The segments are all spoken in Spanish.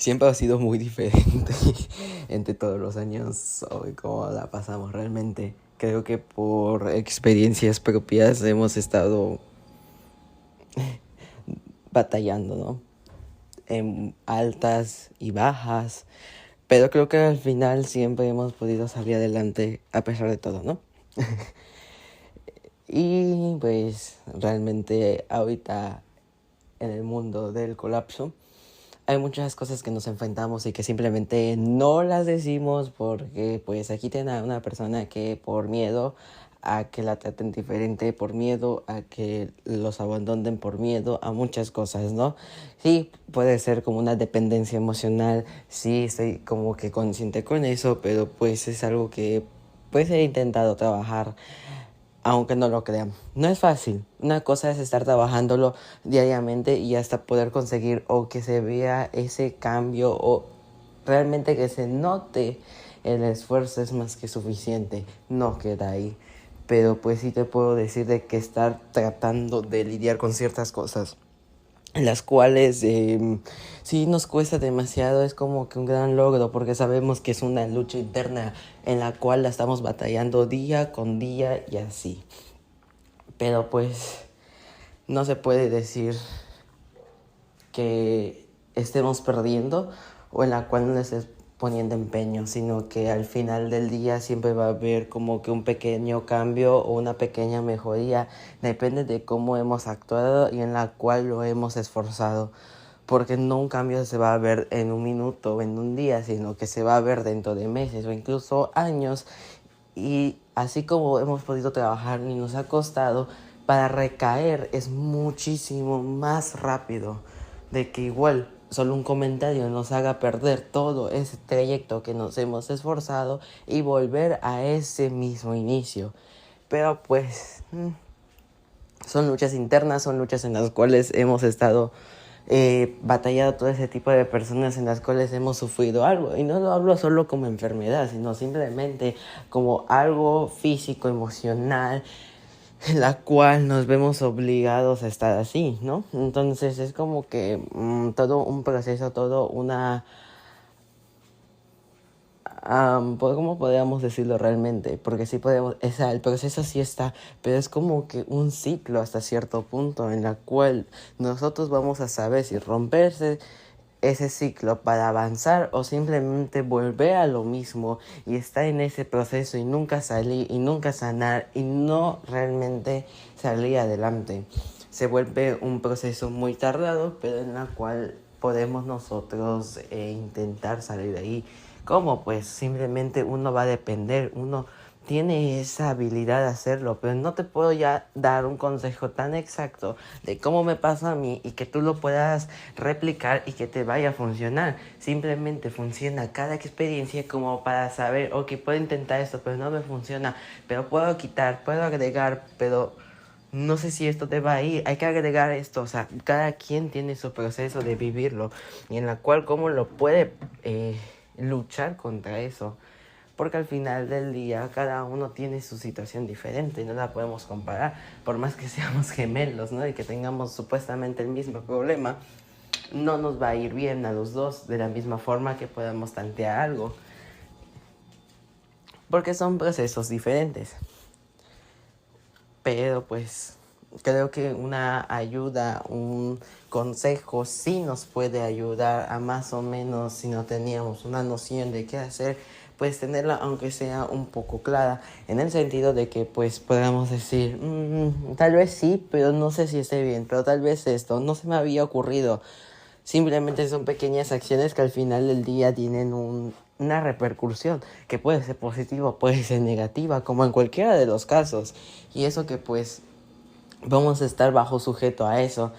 siempre ha sido muy diferente entre todos los años hoy cómo la pasamos realmente. Creo que por experiencias propias hemos estado batallando, ¿no? En altas y bajas, pero creo que al final siempre hemos podido salir adelante a pesar de todo, ¿no? Y pues realmente ahorita en el mundo del colapso hay muchas cosas que nos enfrentamos y que simplemente no las decimos porque pues aquí tiene a una persona que por miedo a que la traten diferente, por miedo a que los abandonen, por miedo a muchas cosas, ¿no? Sí, puede ser como una dependencia emocional, sí, estoy como que consciente con eso, pero pues es algo que pues he intentado trabajar aunque no lo crean. No es fácil. Una cosa es estar trabajándolo diariamente y hasta poder conseguir o que se vea ese cambio o realmente que se note el esfuerzo es más que suficiente. No queda ahí. Pero pues sí te puedo decir de que estar tratando de lidiar con ciertas cosas las cuales sí nos cuesta demasiado, es como que un gran logro porque sabemos que es una lucha interna en la cual la estamos batallando día con día y así. Pero pues no se puede decir que estemos perdiendo o en la cual no estés poniendo empeño, sino que al final del día siempre va a haber como que un pequeño cambio o una pequeña mejoría, depende de cómo hemos actuado y en la cual lo hemos esforzado, porque no un cambio se va a ver en un minuto o en un día, sino que se va a ver dentro de meses o incluso años. Y así como hemos podido trabajar y nos ha costado, para recaer es muchísimo más rápido. De que igual solo un comentario nos haga perder todo ese trayecto que nos hemos esforzado y volver a ese mismo inicio. Pero pues son luchas internas, son luchas en las cuales hemos estado batallado todo ese tipo de personas en las cuales hemos sufrido algo. Y no lo hablo solo como enfermedad, sino simplemente como algo físico, emocional, en la cual nos vemos obligados a estar así, ¿no? Entonces es como que todo un proceso, todo una... ¿cómo podríamos decirlo realmente? Porque sí podemos, o sea, el proceso sí está, pero es como que un ciclo hasta cierto punto en la cual nosotros vamos a saber si romperse ese ciclo para avanzar o simplemente volver a lo mismo y estar en ese proceso y nunca salir y nunca sanar y no realmente salir adelante. Se vuelve un proceso muy tardado, pero en la cual podemos nosotros intentar salir de ahí. ¿Cómo? Pues simplemente uno va a depender, uno tiene esa habilidad de hacerlo, pero no te puedo ya dar un consejo tan exacto de cómo me pasa a mí y que tú lo puedas replicar y que te vaya a funcionar. Simplemente funciona cada experiencia como para saber, ok, puedo intentar esto, pero no me funciona, pero puedo quitar, puedo agregar, pero no sé si esto te va a ir, hay que agregar esto, o sea, cada quien tiene su proceso de vivirlo y en la cual cómo lo puede luchar contra eso. Porque al final del día cada uno tiene su situación diferente y no la podemos comparar. Por más que seamos gemelos, ¿no? Y que tengamos supuestamente el mismo problema, no nos va a ir bien a los dos de la misma forma que podamos tantear algo. Porque son procesos diferentes. Pero pues creo que una ayuda, un consejo sí nos puede ayudar a más o menos, si no teníamos una noción de qué hacer, pues tenerla aunque sea un poco clara, en el sentido de que pues podamos decir, tal vez sí, pero no sé si esté bien, pero tal vez esto no se me había ocurrido. Simplemente son pequeñas acciones que al final del día tienen una repercusión que puede ser positiva, puede ser negativa, como en cualquiera de los casos. Y eso que pues vamos a estar bajo sujeto a eso.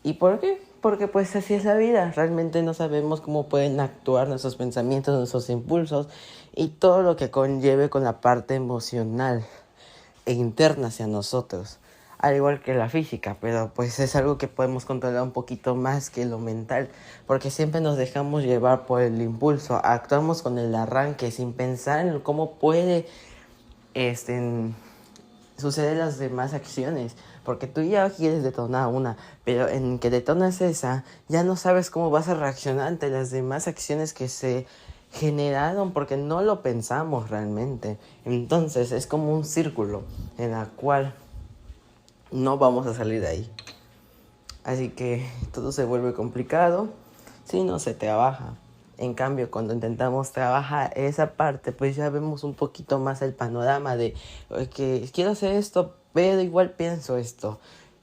¿Y por qué? Porque pues así es la vida. Realmente no sabemos cómo pueden actuar nuestros pensamientos, nuestros impulsos y todo lo que conlleve con la parte emocional e interna hacia nosotros. Al igual que la física, pero pues es algo que podemos controlar un poquito más que lo mental, porque siempre nos dejamos llevar por el impulso, actuamos con el arranque sin pensar en cómo puede este, suceder las demás acciones, porque tú ya quieres detonar una, pero en que detonas esa, ya no sabes cómo vas a reaccionar ante las demás acciones que se generaron porque no lo pensamos realmente. Entonces es como un círculo en el cual no vamos a salir de ahí. Así que todo se vuelve complicado si no se trabaja. En cambio, cuando intentamos trabajar esa parte, pues ya vemos un poquito más el panorama de que quiero hacer esto, pero igual pienso esto.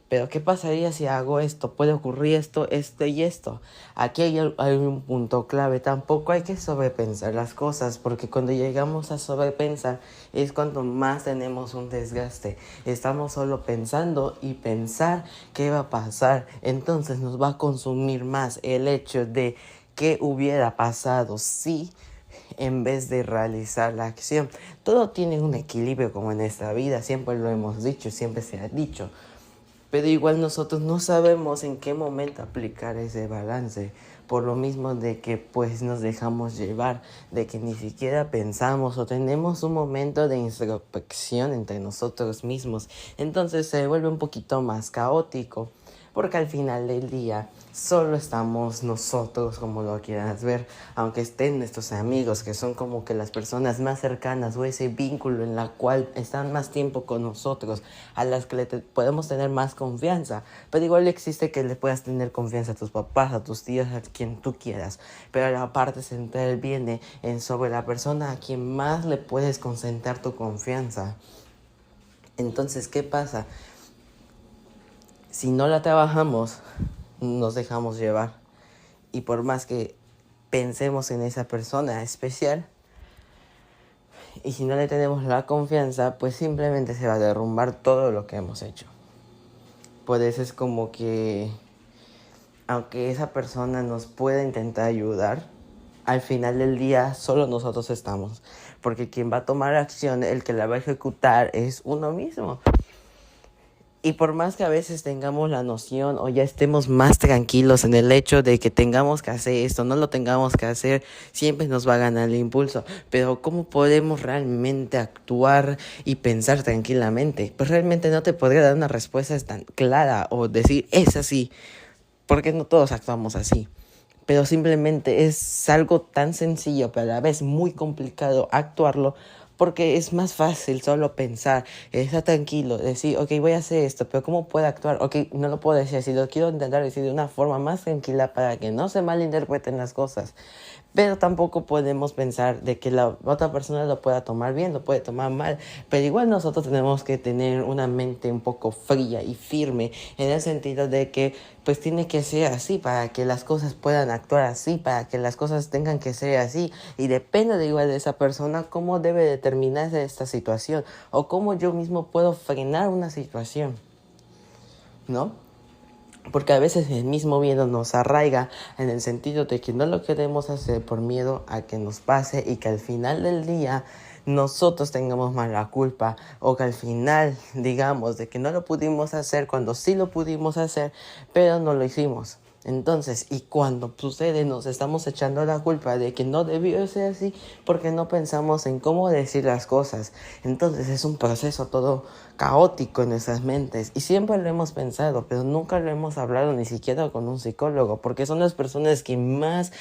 Pero ¿qué pasaría si hago esto? Puede ocurrir esto, esto y esto. Aquí hay un punto clave. Tampoco hay que sobrepensar las cosas, porque cuando llegamos a sobrepensar es cuando más tenemos un desgaste. Estamos solo pensando y pensar qué va a pasar. Entonces nos va a consumir más el hecho de qué hubiera pasado si en vez de realizar la acción. Todo tiene un equilibrio como en esta vida. Siempre lo hemos dicho, siempre se ha dicho. Pero igual nosotros no sabemos en qué momento aplicar ese balance. Por lo mismo de que pues nos dejamos llevar, de que ni siquiera pensamos o tenemos un momento de introspección entre nosotros mismos. Entonces se vuelve un poquito más caótico. Porque al final del día solo estamos nosotros, como lo quieras ver, aunque estén nuestros amigos, que son como que las personas más cercanas o ese vínculo en la cual están más tiempo con nosotros, a las que podemos tener más confianza. Pero igual existe que le puedas tener confianza a tus papás, a tus tíos, a quien tú quieras. Pero la parte central viene en sobre la persona a quien más le puedes concentrar tu confianza. Entonces, ¿qué pasa? Si no la trabajamos, nos dejamos llevar. Y por más que pensemos en esa persona especial, y si no le tenemos la confianza, pues simplemente se va a derrumbar todo lo que hemos hecho. Por eso es como que, aunque esa persona nos pueda intentar ayudar, al final del día solo nosotros estamos. Porque quien va a tomar acción, el que la va a ejecutar, es uno mismo. Y por más que a veces tengamos la noción o ya estemos más tranquilos en el hecho de que tengamos que hacer esto, no lo tengamos que hacer, siempre nos va a ganar el impulso. Pero ¿cómo podemos realmente actuar y pensar tranquilamente? Pues realmente no te podría dar una respuesta tan clara o decir es así, porque no todos actuamos así. Pero simplemente es algo tan sencillo, pero a la vez muy complicado actuarlo, porque es más fácil solo pensar, estar tranquilo, decir, ok, voy a hacer esto, pero ¿cómo puedo actuar? Ok, no lo puedo decir, si lo quiero intentar decir de una forma más tranquila para que no se malinterpreten las cosas. Pero tampoco podemos pensar de que la otra persona lo pueda tomar bien, lo puede tomar mal. Pero igual nosotros tenemos que tener una mente un poco fría y firme en el sentido de que pues tiene que ser así para que las cosas puedan actuar así, para que las cosas tengan que ser así. Y depende de igual de esa persona cómo debe determinarse esta situación o cómo yo mismo puedo frenar una situación, ¿no? Porque a veces el mismo miedo nos arraiga en el sentido de que no lo queremos hacer por miedo a que nos pase y que al final del día nosotros tengamos más la culpa o que al final digamos de que no lo pudimos hacer cuando sí lo pudimos hacer, pero no lo hicimos. Entonces, y cuando sucede, nos estamos echando la culpa de que no debió ser así porque no pensamos en cómo decir las cosas. Entonces, es un proceso todo caótico en nuestras mentes y siempre lo hemos pensado, pero nunca lo hemos hablado ni siquiera con un psicólogo porque son las personas que más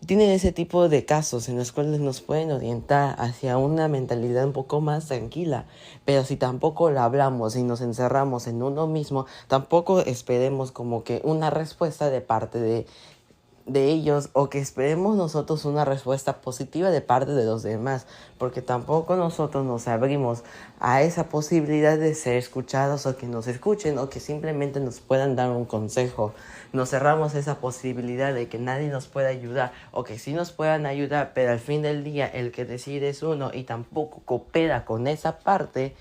tienen ese tipo de casos en los cuales nos pueden orientar hacia una mentalidad un poco más tranquila. Pero si tampoco la hablamos y nos encerramos en uno mismo, tampoco esperemos como que una respuesta de parte de ellos o que esperemos nosotros una respuesta positiva de parte de los demás, porque tampoco nosotros nos abrimos a esa posibilidad de ser escuchados o que nos escuchen o que simplemente nos puedan dar un consejo. Nos cerramos esa posibilidad de que nadie nos pueda ayudar o que sí nos puedan ayudar, pero al fin del día el que decide es uno y tampoco coopera con esa parte,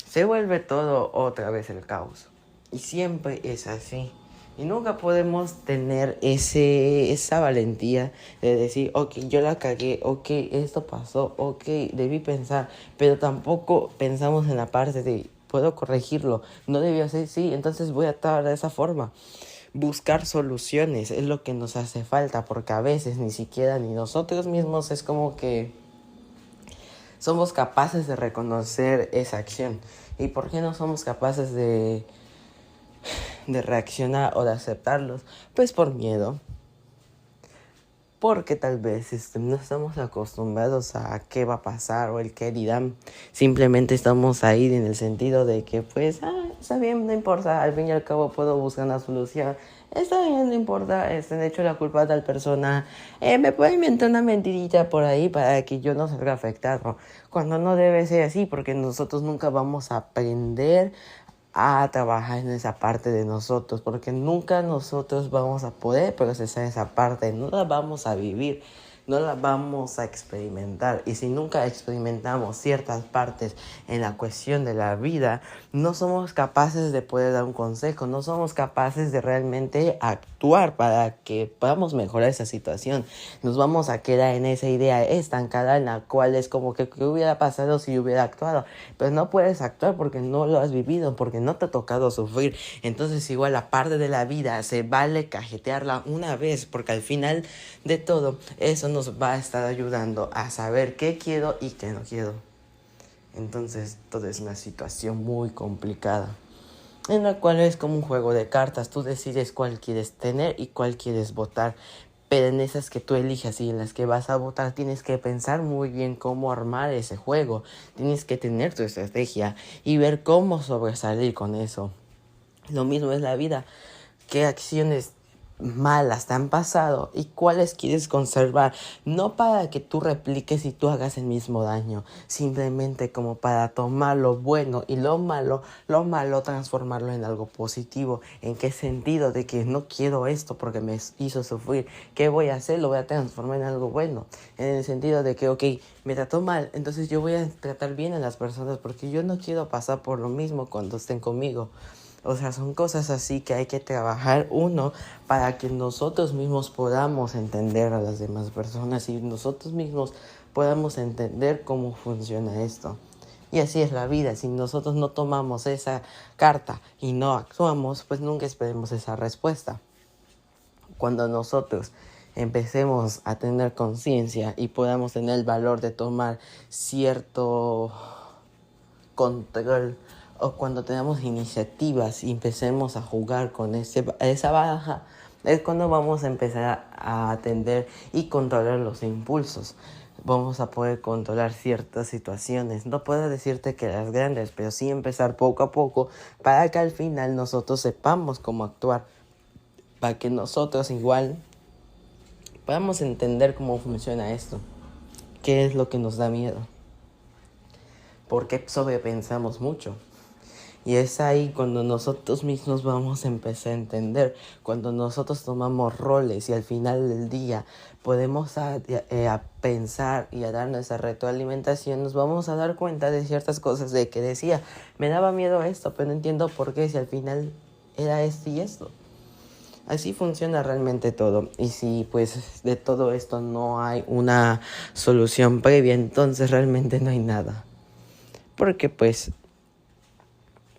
se vuelve todo otra vez el caos. Y siempre es así. Y nunca podemos tener esa valentía de decir, ok, yo la cagué, ok, esto pasó, ok, debí pensar, pero tampoco pensamos en la parte de, puedo corregirlo, no debió ser así, entonces voy a actuar de esa forma. Buscar soluciones es lo que nos hace falta, porque a veces ni siquiera ni nosotros mismos es como que somos capaces de reconocer esa acción. ¿Y por qué no somos capaces de reaccionar o de aceptarlos? Pues por miedo. Porque tal vez no estamos acostumbrados a qué va a pasar o el qué dirán. Simplemente estamos ahí en el sentido de que pues, está bien, no importa, al fin y al cabo puedo buscar una solución. Está bien, no importa, de hecho la culpa de tal persona, me puede inventar una mentirita por ahí para que yo no salga afectado. Cuando no debe ser así, porque nosotros nunca vamos a aprender a trabajar en esa parte de nosotros, porque nunca nosotros vamos a poder procesar esa parte, no la vamos a vivir, no la vamos a experimentar. Y si nunca experimentamos ciertas partes en la cuestión de la vida, no somos capaces de poder dar un consejo, no somos capaces de realmente actuar para que podamos mejorar esa situación. Nos vamos a quedar en esa idea estancada en la cual es como que ¿qué hubiera pasado si hubiera actuado? Pero no puedes actuar porque no lo has vivido, porque no te ha tocado sufrir. Entonces igual la parte de la vida se vale cajetearla una vez, porque al final de todo eso nos va a estar ayudando a saber qué quiero y qué no quiero. Entonces todo es una situación muy complicada, en la cual es como un juego de cartas. Tú decides cuál quieres tener y cuál quieres votar. Pero en esas que tú elijas y en las que vas a votar tienes que pensar muy bien cómo armar ese juego. Tienes que tener tu estrategia y ver cómo sobresalir con eso. Lo mismo es la vida. ¿Qué acciones malas te han pasado y cuáles quieres conservar? No para que tú repliques y tú hagas el mismo daño, simplemente como para tomar lo bueno y lo malo transformarlo en algo positivo. ¿En qué sentido? De que no quiero esto porque me hizo sufrir. ¿Qué voy a hacer? Lo voy a transformar en algo bueno. En el sentido de que, ok, me trató mal, entonces yo voy a tratar bien a las personas porque yo no quiero pasar por lo mismo cuando estén conmigo. O sea, son cosas así que hay que trabajar uno para que nosotros mismos podamos entender a las demás personas y nosotros mismos podamos entender cómo funciona esto. Y así es la vida. Si nosotros no tomamos esa carta y no actuamos, pues nunca esperemos esa respuesta. Cuando nosotros empecemos a tener conciencia y podamos tener el valor de tomar cierto control, o cuando tenemos iniciativas y empecemos a jugar con esa baraja, es cuando vamos a empezar a atender y controlar los impulsos. Vamos a poder controlar ciertas situaciones. No puedo decirte que las grandes, pero sí empezar poco a poco para que al final nosotros sepamos cómo actuar. Para que nosotros igual podamos entender cómo funciona esto. ¿Qué es lo que nos da miedo? Porque sobrepensamos mucho. Y es ahí cuando nosotros mismos vamos a empezar a entender, cuando nosotros tomamos roles y al final del día podemos a pensar y a dar nuestra retroalimentación, nos vamos a dar cuenta de ciertas cosas de que decía, me daba miedo esto, pero no entiendo por qué si al final era esto y esto. Así funciona realmente todo. Y si pues de todo esto no hay una solución previa, entonces realmente no hay nada. Porque pues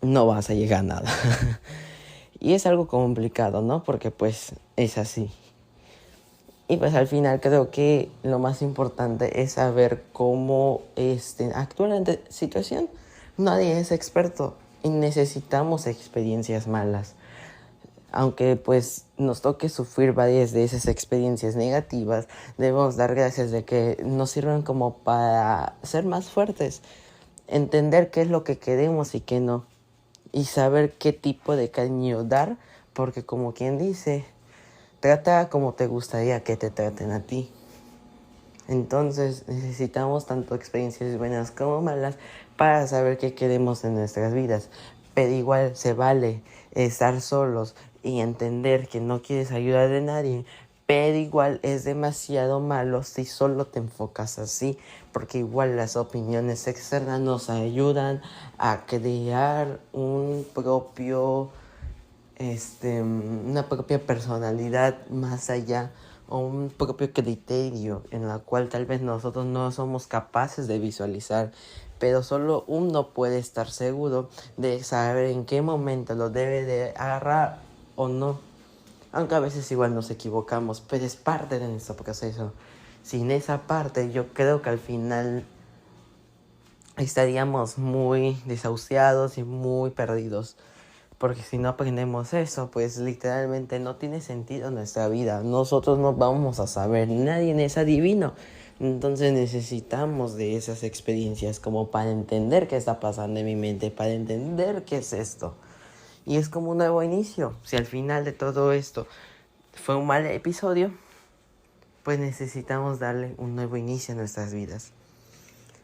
no vas a llegar a nada. Y es algo complicado, ¿no? Porque pues es así. Y pues al final creo que lo más importante es saber cómo actuar ante situación. Nadie es experto y necesitamos experiencias malas. Aunque pues nos toque sufrir varias de esas experiencias negativas, debemos dar gracias de que nos sirven como para ser más fuertes, entender qué es lo que queremos y qué no, y saber qué tipo de cariño dar, porque como quien dice, trata como te gustaría que te traten a ti. Entonces necesitamos tanto experiencias buenas como malas para saber qué queremos en nuestras vidas. Pero igual se vale estar solos y entender que no quieres ayudar de nadie. Pero igual es demasiado malo si solo te enfocas así, porque igual las opiniones externas nos ayudan a crear una propia personalidad más allá, o un propio criterio en la cual tal vez nosotros no somos capaces de visualizar, pero solo uno puede estar seguro de saber en qué momento lo debe de agarrar o no. Aunque a veces igual nos equivocamos, pero es parte de nuestro proceso. Sin esa parte yo creo que al final estaríamos muy desahuciados y muy perdidos. Porque si no aprendemos eso, pues literalmente no tiene sentido nuestra vida. Nosotros no vamos a saber, nadie es adivino. Entonces necesitamos de esas experiencias como para entender qué está pasando en mi mente, para entender qué es esto. Y es como un nuevo inicio. Si al final de todo esto fue un mal episodio, pues necesitamos darle un nuevo inicio a nuestras vidas.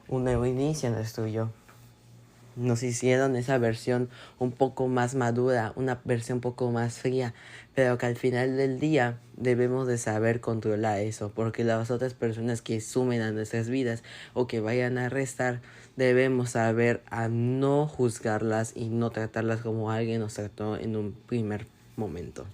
Un nuevo inicio a nuestro yo. Nos hicieron esa versión un poco más madura, una versión un poco más fría, pero que al final del día debemos de saber controlar eso, porque las otras personas que sumen a nuestras vidas o que vayan a restar, debemos saber a no juzgarlas y no tratarlas como alguien nos trató en un primer momento.